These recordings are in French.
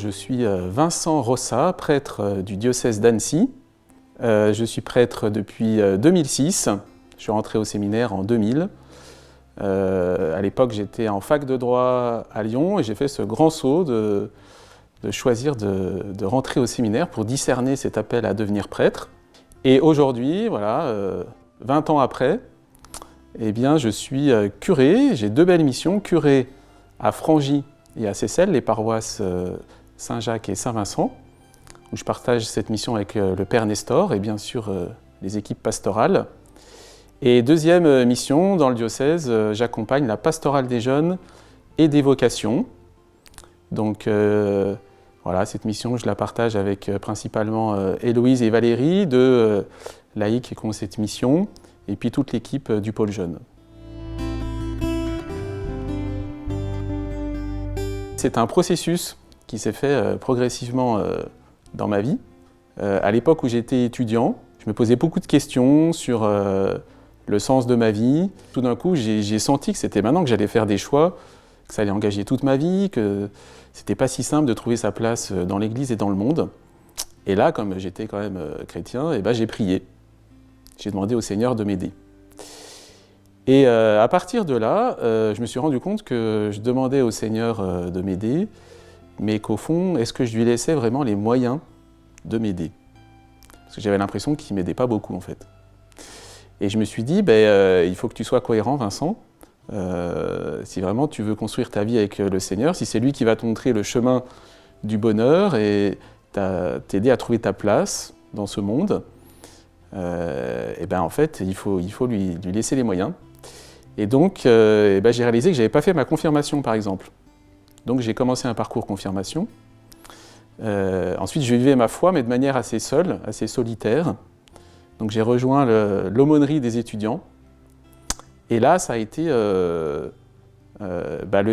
Je suis Vincent Rossa, prêtre du diocèse d'Annecy. Je suis prêtre depuis 2006. Je suis rentré au séminaire en 2000. À l'époque, j'étais en fac de droit à Lyon et j'ai fait ce grand saut de choisir de rentrer au séminaire pour discerner cet appel à devenir prêtre. Et aujourd'hui, voilà, 20 ans après, eh bien, je suis curé. J'ai deux belles missions, curé à Frangy et à Seyssel, les paroisses Saint-Jacques et Saint-Vincent, où je partage cette mission avec le Père Nestor et bien sûr les équipes pastorales. Et deuxième mission, dans le diocèse, j'accompagne la pastorale des jeunes et des vocations. Donc voilà, cette mission, je la partage avec principalement Héloïse et Valérie, deux laïcs qui ont cette mission, et puis toute l'équipe du pôle jeune. C'est un processus qui s'est fait progressivement dans ma vie. À l'époque où j'étais étudiant, je me posais beaucoup de questions sur le sens de ma vie. Tout d'un coup, j'ai senti que c'était maintenant que j'allais faire des choix, que ça allait engager toute ma vie, que c'était pas si simple de trouver sa place dans l'Église et dans le monde. Et là, comme j'étais quand même chrétien, eh ben, j'ai prié. J'ai demandé au Seigneur de m'aider. Et à partir de là, je me suis rendu compte que je demandais au Seigneur de m'aider, mais qu'au fond, est-ce que je lui laissais vraiment les moyens de m'aider? Parce que j'avais l'impression qu'il ne m'aidait pas beaucoup en fait. Et je me suis dit, il faut que tu sois cohérent, Vincent. Si vraiment tu veux construire ta vie avec le Seigneur, si c'est lui qui va te montrer le chemin du bonheur et t'aider à trouver ta place dans ce monde, et ben en fait, il faut lui laisser les moyens. Et donc, j'ai réalisé que je n'avais pas fait ma confirmation, par exemple. Donc j'ai commencé un parcours confirmation. Ensuite, je vivais ma foi, mais de manière assez seule, assez solitaire. Donc j'ai rejoint l'aumônerie des étudiants. Et là, ça a été le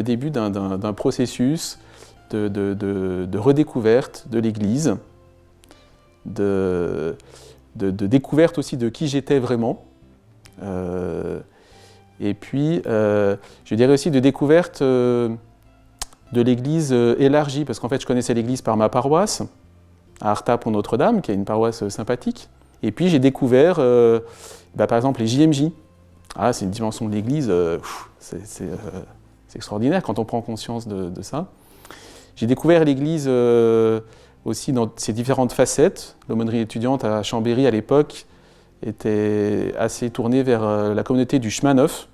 début d'un processus de redécouverte de l'Église, de découverte aussi de qui j'étais vraiment. Et puis, je dirais aussi de découverte de l'Église élargie, parce qu'en fait, je connaissais l'Église par ma paroisse, à Artap pour Notre-Dame, qui est une paroisse sympathique. Et puis, j'ai découvert, par exemple, les JMJ. Ah, c'est une dimension de l'Église, c'est extraordinaire quand on prend conscience de ça. J'ai découvert l'Église aussi dans ses différentes facettes. L'aumônerie étudiante à Chambéry, à l'époque, était assez tournée vers la communauté du chemin neuf.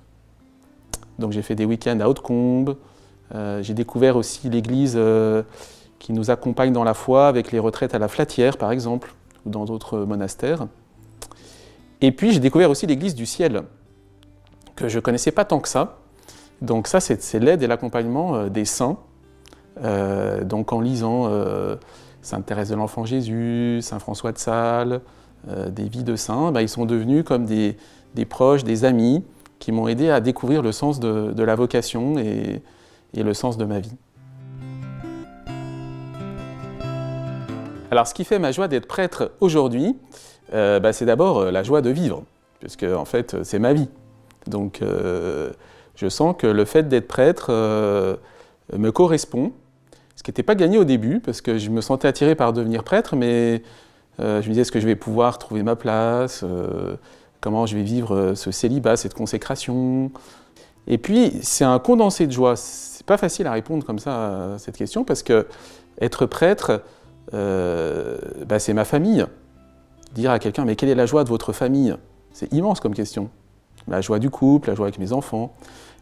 Donc j'ai fait des week-ends à Hautecombe. J'ai découvert aussi l'Église qui nous accompagne dans la foi avec les retraites à la Flatière, par exemple, ou dans d'autres monastères. Et puis j'ai découvert aussi l'Église du ciel, que je ne connaissais pas tant que ça. Donc ça, c'est l'aide et l'accompagnement des saints. Donc en lisant Sainte Thérèse de l'Enfant Jésus, Saint François de Sales, des vies de saints, ils sont devenus comme des proches, des amis, qui m'ont aidé à découvrir le sens de la vocation et le sens de ma vie. Alors ce qui fait ma joie d'être prêtre aujourd'hui, c'est d'abord la joie de vivre, puisque en fait c'est ma vie. Donc je sens que le fait d'être prêtre me correspond, ce qui n'était pas gagné au début, parce que je me sentais attiré par devenir prêtre, mais je me disais, est-ce que je vais pouvoir trouver ma place, comment je vais vivre ce célibat, cette consécration. Et puis, c'est un condensé de joie. C'est pas facile à répondre comme ça à cette question, parce que être prêtre, c'est ma famille. Dire à quelqu'un, mais quelle est la joie de votre famille? C'est immense comme question. La joie du couple, la joie avec mes enfants.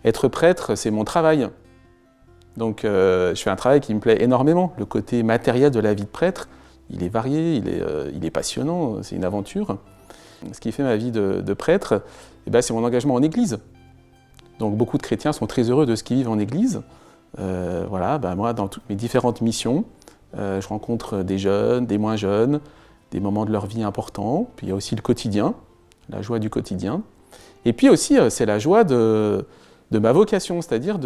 Être prêtre, c'est mon travail. Donc, je fais un travail qui me plaît énormément. Le côté matériel de la vie de prêtre, il est varié, il est passionnant, c'est une aventure. Ce qui fait ma vie de prêtre, c'est mon engagement en Église. Donc beaucoup de chrétiens sont très heureux de ce qu'ils vivent en Église. Moi, dans toutes mes différentes missions, je rencontre des jeunes, des moins jeunes, des moments de leur vie importants. Puis il y a aussi le quotidien, la joie du quotidien. Et puis aussi, c'est la joie de ma vocation, c'est-à-dire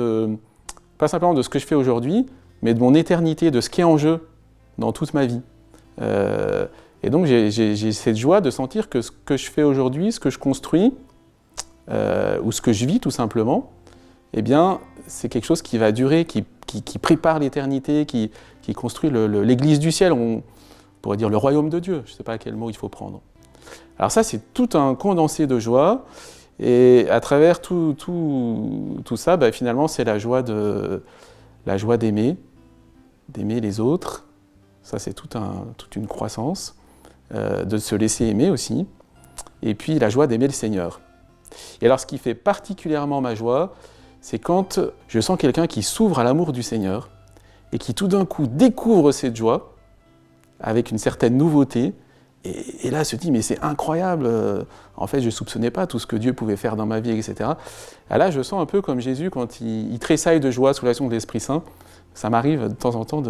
pas simplement de ce que je fais aujourd'hui, mais de mon éternité, de ce qui est en jeu dans toute ma vie. Et donc j'ai cette joie de sentir que ce que je fais aujourd'hui, ce que je construis, ou ce que je vis tout simplement, eh bien, c'est quelque chose qui va durer, qui prépare l'éternité, qui construit l'Église du ciel, on pourrait dire le royaume de Dieu, je ne sais pas quel mot il faut prendre. Alors ça, c'est tout un condensé de joie, et à travers tout ça, bah, finalement, c'est la joie d'aimer les autres. Ça, c'est toute une croissance, de se laisser aimer aussi, et puis la joie d'aimer le Seigneur. Et alors, ce qui fait particulièrement ma joie, c'est quand je sens quelqu'un qui s'ouvre à l'amour du Seigneur et qui tout d'un coup découvre cette joie avec une certaine nouveauté et là se dit mais c'est incroyable, en fait je ne soupçonnais pas tout ce que Dieu pouvait faire dans ma vie, etc. Et là je sens un peu comme Jésus quand il tressaille de joie sous l'action de l'Esprit Saint. Ça m'arrive de temps en temps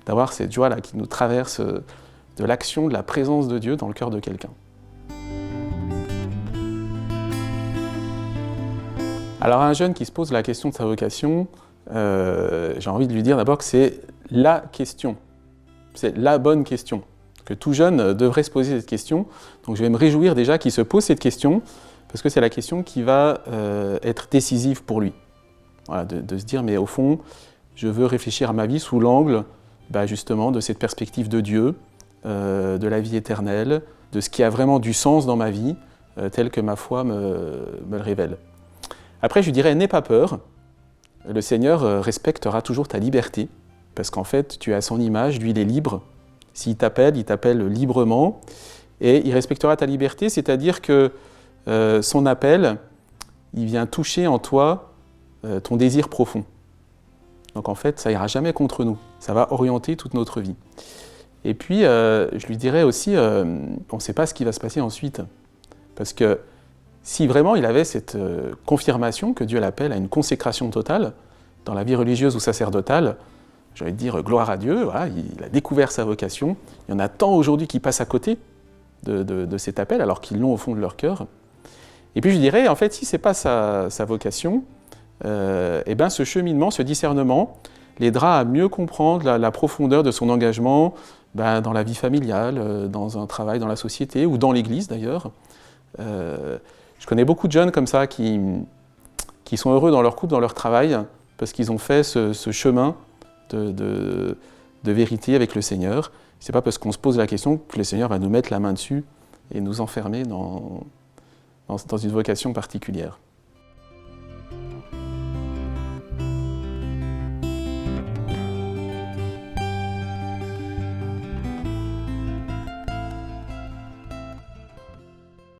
d'avoir cette joie-là qui nous traverse de l'action, de la présence de Dieu dans le cœur de quelqu'un. Alors un jeune qui se pose la question de sa vocation, j'ai envie de lui dire d'abord que c'est la question, c'est la bonne question, que tout jeune devrait se poser cette question. Donc je vais me réjouir déjà qu'il se pose cette question, parce que c'est la question qui va être décisive pour lui. Voilà, de se dire, mais au fond, je veux réfléchir à ma vie sous l'angle justement de cette perspective de Dieu, de la vie éternelle, de ce qui a vraiment du sens dans ma vie, tel que ma foi me le révèle. Après, je lui dirais, n'aie pas peur, le Seigneur respectera toujours ta liberté, parce qu'en fait, tu es à son image, lui il est libre. S'il t'appelle, il t'appelle librement, et il respectera ta liberté, c'est-à-dire que son appel, il vient toucher en toi ton désir profond. Donc en fait, ça ira jamais contre nous, ça va orienter toute notre vie. Et puis, je lui dirais aussi, on ne sait pas ce qui va se passer ensuite, parce que si vraiment il avait cette confirmation que Dieu l'appelle à une consécration totale, dans la vie religieuse ou sacerdotale, j'ai envie de dire gloire à Dieu, voilà, il a découvert sa vocation. Il y en a tant aujourd'hui qui passent à côté de cet appel, alors qu'ils l'ont au fond de leur cœur. Et puis je dirais, en fait, si ce n'est pas sa vocation, ce cheminement, ce discernement, l'aidera à mieux comprendre la profondeur de son engagement dans la vie familiale, dans un travail dans la société, ou dans l'Église d'ailleurs. Je connais beaucoup de jeunes comme ça qui sont heureux dans leur couple, dans leur travail, parce qu'ils ont fait ce chemin de vérité avec le Seigneur. Ce n'est pas parce qu'on se pose la question que le Seigneur va nous mettre la main dessus et nous enfermer dans une vocation particulière.